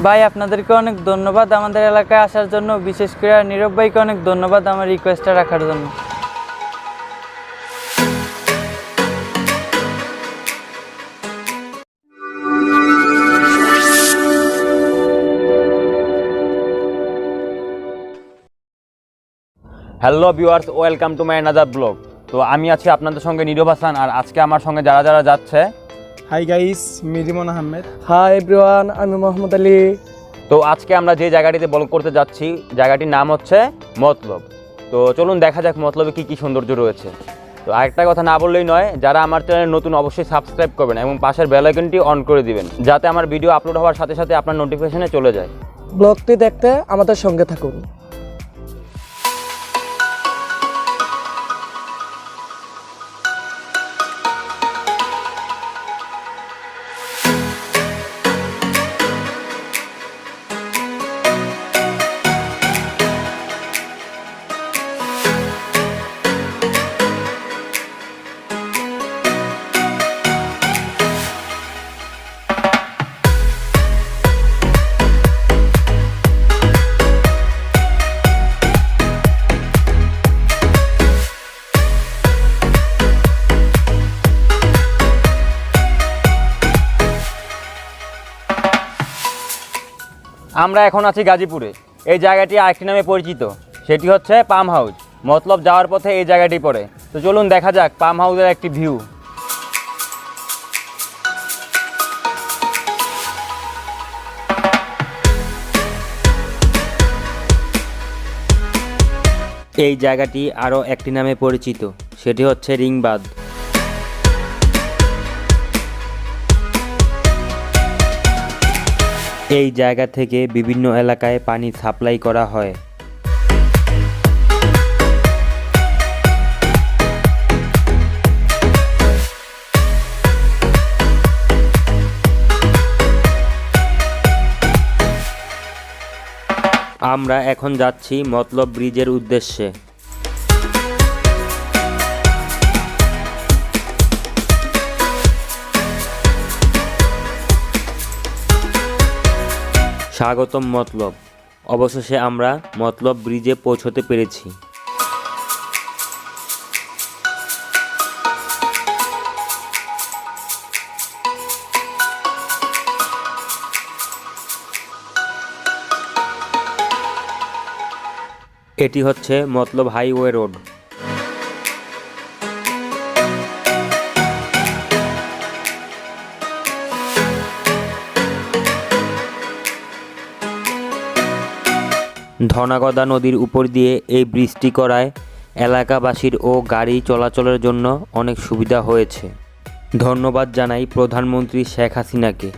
ভাই আপনাদেরকে অনেক ধন্যবাদ আমাদের এলাকায় আসার জন্য, বিশেষ করে নীরব ভাইকে অনেক ধন্যবাদ আমার রিকোয়েস্টটা রাখার জন্য। Hello viewers, welcome to my another blog. তো আমি আছি আপনাদের সঙ্গে নীরব হাসান, আর আজকে আমার সঙ্গে যারা যারা যাচ্ছে, hi guys, Mirimon Ahmed. Hi everyone, আমি মোহাম্মদ আলী। তো আজকে আমরা যে জায়গাটিতে ব্লগ করতে যাচ্ছি, জায়গাটির নাম হচ্ছে মতলব। তো চলুন দেখা যাক মতলবে কী কী সৌন্দর্য রয়েছে। তো আরেকটা কথা না বললেই নয়, যারা আমার চ্যানেল নতুন অবশ্যই সাবস্ক্রাইব করবেন এবং পাশের বেল আইকনটি অন করে দিবেন, যাতে আমার ভিডিও আপলোড হওয়ার সাথে সাথে আপনার নোটিফিকেশনে চলে যায়। ব্লগটি দেখতে আমাদের সঙ্গে থাকুন। আমরা এখন আছি গাজীপুরে। এই জায়গাটি আরেকটি নামে পরিচিত, সেটি হচ্ছে পাম হাউস। মতলব যাওয়ার পথে এই জায়গাটি পড়ে। তো চলুন দেখা যাক পাম হাউসের একটি ভিউ। এই জায়গাটি আরও একটি নামে পরিচিত, সেটি হচ্ছে রিংবাদ। এই জায়গা থেকে বিভিন্ন এলাকায় পানি সাপ্লাই করা হয়। আমরা এখন যাচ্ছি মতলব ব্রিজের উদ্দেশ্যে। স্বাগতম মতলব। অবশেষে আমরা মতলব ব্রিজে পৌঁছতে পেরেছি। এটি হচ্ছে মতলব হাইওয়ে রোড। ধনাগদা নদীর উপর দিয়ে এই ব্রিজটি করায় এলাকাবাসীর ও গাড়ি চলাচলের জন্য অনেক সুবিধা হয়েছে। ধন্যবাদ জানাই প্রধানমন্ত্রী শেখ হাসিনাকে,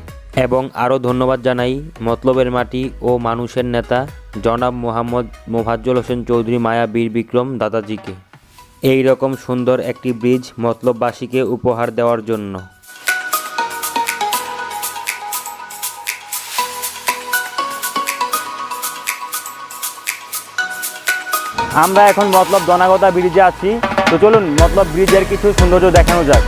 এবং আরও ধন্যবাদ জানাই মতলবের মাটি ও মানুষের নেতা জনাব মোহাম্মদ মোফাজ্জল হোসেন চৌধুরী মায়া বীর বিক্রম দাদাজিকে এই রকম সুন্দর একটি ব্রিজ মতলববাসীকে উপহার দেওয়ার জন্য। আমরা এখন মতলব ধনাগদা ব্রিজে আছি। তো চলুন মতলব ব্রিজের কিছু সৌন্দর্য দেখানো যাক।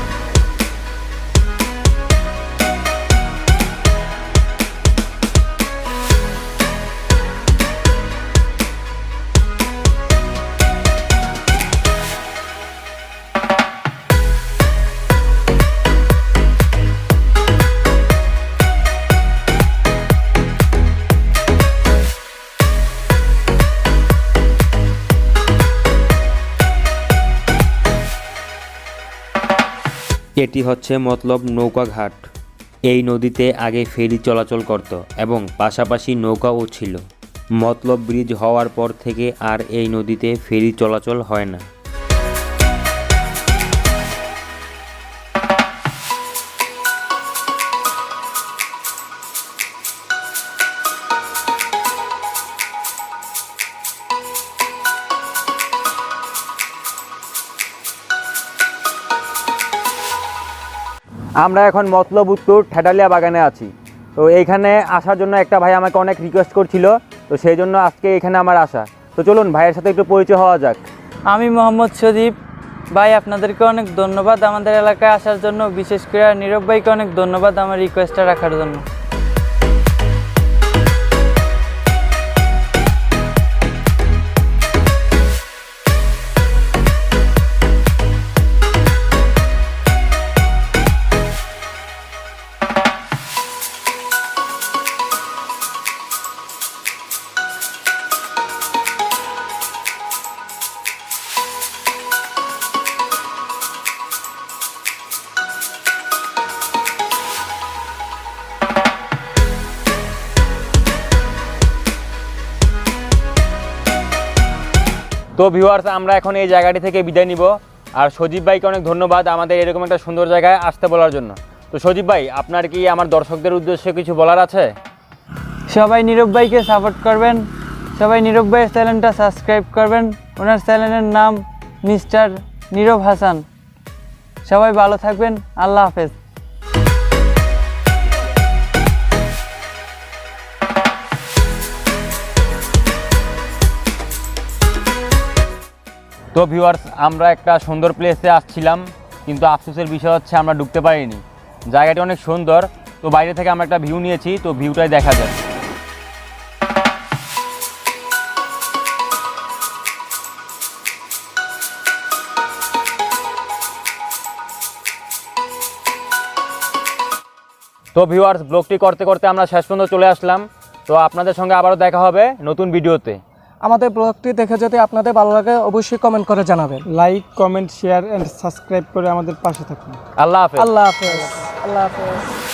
এটি হচ্ছে মতলব নৌকাঘাট। এই নদীতে আগে ফেরি চলাচল করত এবং পাশাপাশি নৌকাও ছিল। মতলব ব্রিজ হওয়ার পর থেকে আর এই নদীতে ফেরি চলাচল হয় না। আমরা এখন মতলব উত্তর ঠেটালিয়া বাগানে আছি। তো এইখানে আসার জন্য একটা ভাই আমাকে অনেক রিকোয়েস্ট করছিল, তো সেই জন্য আজকে এখানে আমার আসা। তো চলুন ভাইয়ের সাথে একটু পরিচয় হওয়া যাক। আমি মোহাম্মদ সজীব। ভাই আপনাদেরকে অনেক ধন্যবাদ আমাদের এলাকায় আসার জন্য, বিশেষ করে নীরব ভাইকে অনেক ধন্যবাদ আমার রিকোয়েস্টটা রাখার জন্য। তো ভিউয়ার্স, আমরা এখন এই জায়গাটি থেকে বিদায় নিব। আর সজীব ভাইকে অনেক ধন্যবাদ আমাদের এরকম একটা সুন্দর জায়গায় আসতে বলার জন্য। তো সজীব ভাই, আপনার কি আমার দর্শকদের উদ্দেশ্যে কিছু বলার আছে? সবাই নীরব ভাইকে সাপোর্ট করবেন, সবাই নীরব ভাইয়ের চ্যানেলটা সাবস্ক্রাইব করবেন। ওনার চ্যানেলের নাম মিস্টার নীরব হাসান। সবাই ভালো থাকবেন, আল্লাহ হাফেজ। তো ভিউয়ার্স, আমরা একটা সুন্দর প্লেসে আসছিলাম, কিন্তু আফসোসের বিষয় হচ্ছে আমরা ঢুকতে পারিনি। জায়গাটি অনেক সুন্দর, তো বাইরে থেকে আমরা একটা ভিউ নিয়েছি, তো ভিউটাই দেখা যায়। তো ভিউয়ার্স, ব্লগটি করতে করতে আমরা শেষ পর্যন্ত চলে আসলাম। তো আপনাদের সঙ্গে আবারও দেখা হবে নতুন ভিডিওতে। আমাদের ব্লগটি দেখে যদি আপনাদের ভালো লাগে অবশ্যই কমেন্ট করে জানাবেন। Like, comment, share and subscribe করে আমাদের পাশে থাকুন। আল্লাহ হাফেজ। আল্লাহ হাফেজ। আল্লাহ হাফেজ।